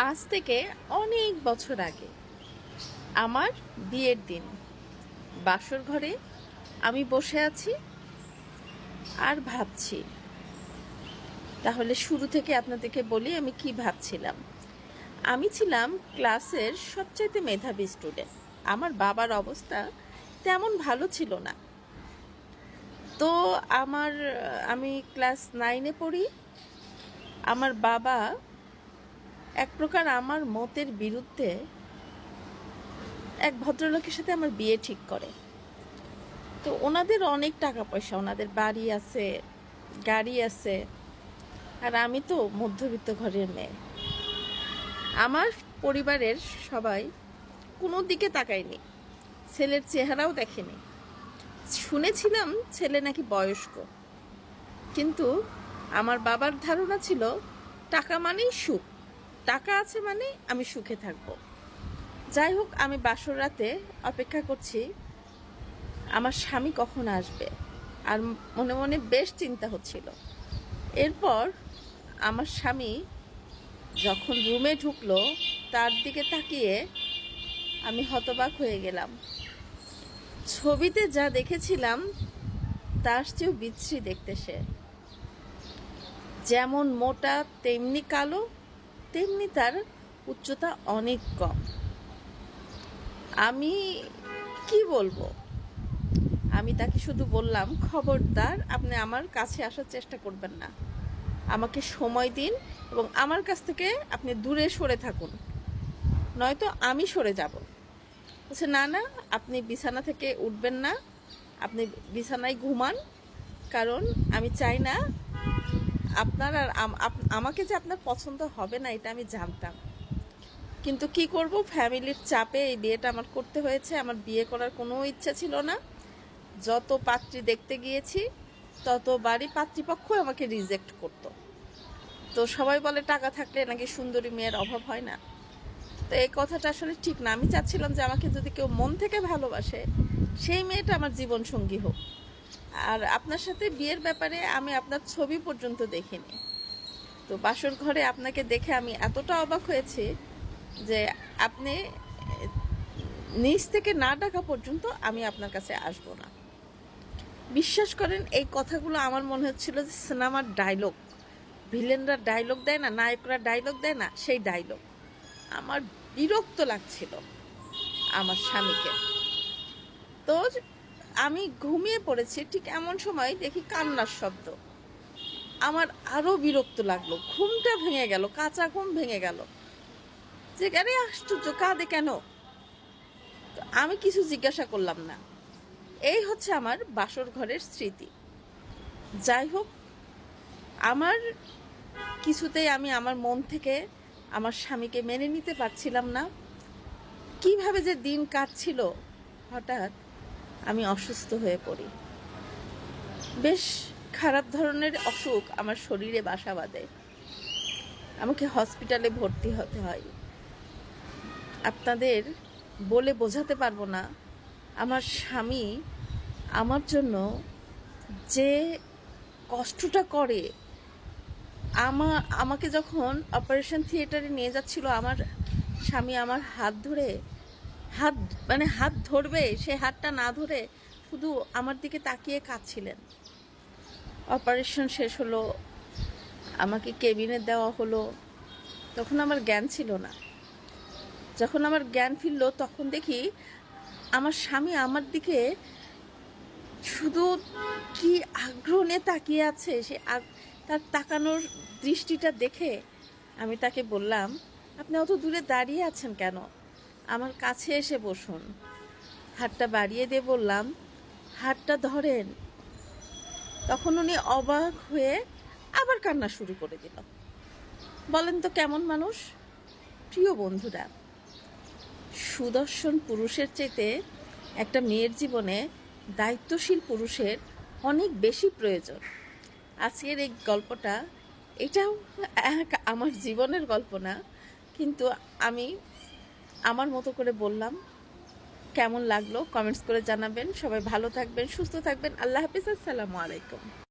আজ থেকে অনেক বছর আগে আমার বিয়ের দিন বাসর ঘরে আমি বসে আছি আর ভাবছি। তাহলে শুরু থেকে আপনাদেরকে বলি আমি কি ভাবছিলাম। আমি ছিলাম ক্লাসের সবচাইতে মেধাবী স্টুডেন্ট। আমার বাবার অবস্থা তেমন ভালো ছিল না। তো আমি ক্লাস 9-এ পড়ি। আমার বাবা এক প্রকার আমার মতের বিরুদ্ধে এক ভদ্রলোকের সাথে আমার বিয়ে ঠিক করে। তো ওনাদের অনেক টাকা পয়সা, ওনাদের বাড়ি আছে, গাড়ি আছে, আর আমি তো মধ্যবিত্ত ঘরের মেয়ে। আমার পরিবারের সবাই কোনো দিকে তাকায়নি, ছেলের চেহারাও দেখেনি। শুনেছিলাম ছেলে নাকি বয়স্ক, কিন্তু আমার বাবার ধারণা ছিল টাকা মানেই সুখ, টাকা আছে মানে আমি সুখে থাকবো। যাই হোক, আমি বাসর রাতে অপেক্ষা করছি আমার স্বামী কখন আসবে, আর মনে মনে বেশ চিন্তা হচ্ছিল। এরপর আমার স্বামী যখন রুমে ঢুকলো, তার দিকে তাকিয়ে আমি হতবাক হয়ে গেলাম। ছবিতে যা দেখেছিলাম তার চেয়েও বিশ্রী দেখতে সে। যেমন মোটা তেমনি কালো, তেমনি তার উচ্চতা অনেক কম। আমি কি বলবো, আমি তাকে শুধু বললাম, খবরদার আপনি আমার কাছে আসার চেষ্টা করবেন না, আমাকে সময় দিন এবং আমার কাছ থেকে আপনি দূরে সরে থাকুন, নয়তো আমি সরে যাব। বলছে, না না, আপনি বিছানা থেকে উঠবেন না, আপনি বিছানায় ঘুমান, কারণ আমি চাই না আপনার আর আমাকে যে আপনার পছন্দ হবে না এটা আমি জানতাম, কিন্তু কি করব, ফ্যামিলির চাপে এই বিয়েটা আমার করতে হয়েছে। আমার বিয়ে করার কোনো ইচ্ছা ছিল না। যত পাত্রী দেখতে গিয়েছি ততবারই পাত্রীপক্ষ আমাকে রিজেক্ট করতো। তো সবাই বলে টাকা থাকলে নাকি সুন্দরী মেয়ের অভাব হয় না। তো এই কথাটা আসলে ঠিক না। আমি চাচ্ছিলাম যে আমাকে যদি কেউ মন থেকে ভালোবাসে, সেই মেয়েটা আমার জীবন সঙ্গী হোক। আর আপনার সাথে বিয়ের ব্যাপারে আমি আপনার ছবি পর্যন্ত দেখিনি। তো বাসর ঘরে আপনাকে দেখে আমি এতটা অবাক হয়েছি যে আপনি নিচ থেকে না ডাকা পর্যন্ত আমি আপনার কাছে আসবো না। বিশ্বাস করেন, এই কথাগুলো আমার মনে হচ্ছিল যে সিনেমার ডায়লগ, ভিলেনরা ডায়লগ দেয় না, নায়করা ডায়লগ দেয় না, সেই ডায়লগ। আমার বিরক্ত লাগছিল আমার স্বামীকে। তো আমি ঘুমিয়ে পড়েছি, ঠিক এমন সময় দেখি কান্নার শব্দ। আমার আরও বিরক্ত লাগলো, ঘুমটা ভেঙে গেল, কাঁচা ঘুম ভেঙে গেল, যে আরে আশ্চর্য, কাঁদে কেন? আমি কিছু জিজ্ঞাসা করলাম না। এই হচ্ছে আমার বাসর ঘরের স্মৃতি। যাই হোক, আমার কিছুতেই আমি আমার মন থেকে আমার স্বামীকে মেনে নিতে পারছিলাম না। কিভাবে যে দিন কাটছিল, হঠাৎ আমি অসুস্থ হয়ে পড়ি। বেশ খারাপ ধরনের অসুখ আমার শরীরে বাসা বাঁধে। আমাকে হসপিটালে ভর্তি হতে হয়। আপনাদের বলে বোঝাতে পারবো না আমার স্বামী আমার জন্য যে কষ্টটা করে। আমাকে যখন অপারেশন থিয়েটারে নিয়ে যাচ্ছিল, আমার স্বামী আমার হাত ধরে, হাত ধরবে, সে হাতটা না ধরে শুধু আমার দিকে তাকিয়ে কাঁদছিলেন। অপারেশন শেষ হলো, আমাকে কেবিনে দেওয়া হলো। তখন আমার জ্ঞান ছিল না। যখন আমার জ্ঞান ফিরল, তখন দেখি আমার স্বামী আমার দিকে শুধু কি আগ্রহ নিয়ে তাকিয়ে আছে। তার তাকানোর দৃষ্টিটা দেখে আমি তাকে বললাম, আপনি অত দূরে দাঁড়িয়ে আছেন কেন, আমার কাছে এসে বসুন। হাতটা বাড়িয়ে দিয়ে বললাম, হাতটা ধরেন। তখন উনি অবাক হয়ে আবার কান্না শুরু করে দিল। বলেন তো কেমন মানুষ? প্রিয় বন্ধুরা, সুদর্শন পুরুষের চাইতে একটা মেয়ের জীবনে দায়িত্বশীল পুরুষের অনেক বেশি প্রয়োজন। আজকের এই গল্পটা, এটাও আমার জীবনের গল্প না, কিন্তু আমি আমার মতো করে বললাম। কেমন লাগলো কমেন্টস করে জানাবেন। সবাই ভালো থাকবেন, সুস্থ থাকবেন। আল্লাহ হাফিজ, আসসালামু আলাইকুম।